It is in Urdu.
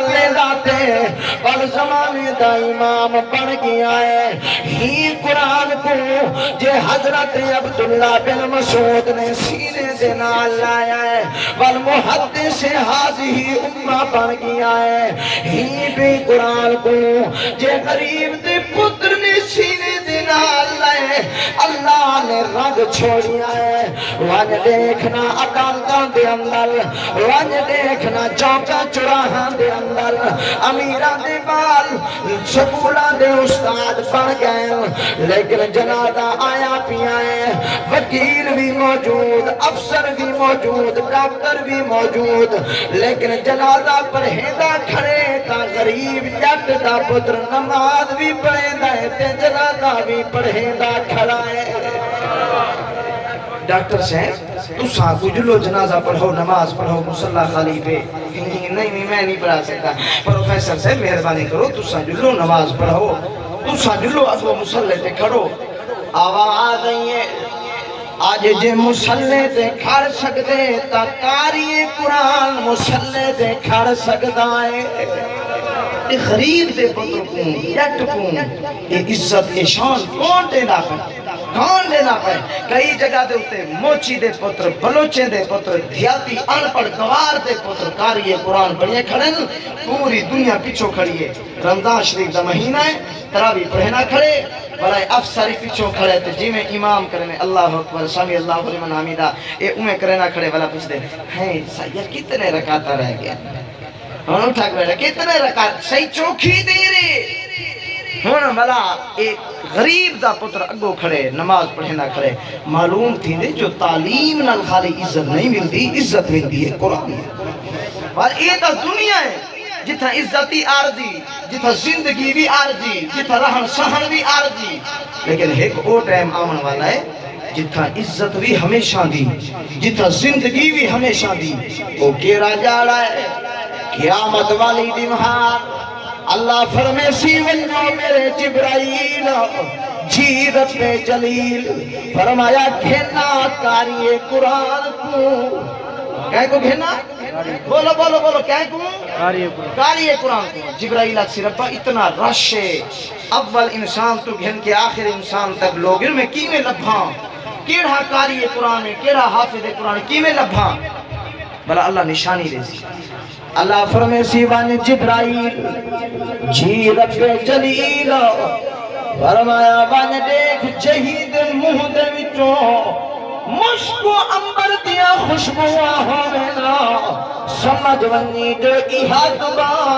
لے لاتے اور زمانے دا امام بن گیا ہے ہی قرآن کو جے حضرت عبداللہ بن مسعود نے سینے دے نال لایا ہے والمحدث حاضی امہ بن گیا ہے ہی بھی قرآن کو جے غریب دے پتر نے سینے دے نال لائے اللہ نے رنگ چھوڑیا ہے ون دیکھنا اکالتاں دے اندر ون دیکھنا چوکا چراہاں دے اندر امیران دے بال سکولاں دے استاد بن گئے لیکن جنازہ آیا پیا ہے وکیل بھی موجود افسر بھی موجود ڈاکٹر بھی موجود لیکن جنازہ پڑھیندہ کھڑے تا غریب جٹ دا پتر نماز بھی پڑھیندہ ہے تے جنازہ بھی پڑھیندہ کھڑا ہے ڈاکٹر صاحب تو ساکو جلو جنازہ پڑھو نماز پڑھو مصلی خالی پہ نہیں میں نہیں پڑھا سکتا پروفیسر صاحب مہربانی کرو تو سا جلو نماز پڑھو تو سا جلو اگو مصلی تے کھڑو آواز آئی ہے آج جے مصلی تے کھڑ سکتے تا قاری قرآن مصلی تے کھڑ سکتا ہے غریب دے پتر کون جٹ کون یہ عزت یہ شان کون دینا پہ کئی جگہ دے ہوتے موچی دے پتر بلوچے دے پتر دھیاتی انپڑ گوار دے پتر کاری قرآن پڑھئے کھڑے پوری دنیا پیچھو کھڑی ہے رمضان شریف دا مہینہ ہے تراوی پڑھنا کھڑے برائے افسری پیچھو کھڑے تھے جی میں امام کرنے اللہ اکبر سمی اللہ لمن حمیدہ اے امیں کرنا کھڑے والا پوچھ دے ہیں سید کتنے رکعتہ رہ گیا ہاں ٹھاک بیٹھا کتنے رکعت صحیح چوکھی دے رہے ہاں والا ایک غریب دا پتر اگو کھڑے نماز پڑھنا کھڑے معلوم تھی دے جو تعلیم نال خالی عزت نہیں ملتی عزت ملتی ہے قرآن اور یہ تو دنیا ہے جتھا عزتی عارضی جتھا زندگی بھی عارضی جتھا رہن سہن بھی عارضی لیکن ایک او ٹائم آمن والا ہے جتھا عزت بھی ہمیشہ دی جتھا زندگی بھی ہمیشہ دی وہ کیرا جاڑا ہے قیامت والی دمہار اللہ فرمے سی ونجو میرے جبرائیل جی رب جلیل فرمایا گھنا کاری قرآن کو کہہ کو گھنا بولو بولو بولو کہہ کو کاری قرآن کو جبرائیل اکسی ربا اتنا رش ہے اول انسان تو گھن کے آخر انسان تک لوگر میں کی میں لبھاں کیڑا کاری قرآن میں کیڑا حافظ قرآن کی میں لبھاں بلا اللہ نشانی دے سی اللہ فرمے سیوان جبرائیل جی رب جلیل فرمایا وان دیکھ جہید منہ دے وچوں مشک و عنبر دیا خوشبو ہونا سمجھ ونی جو احاد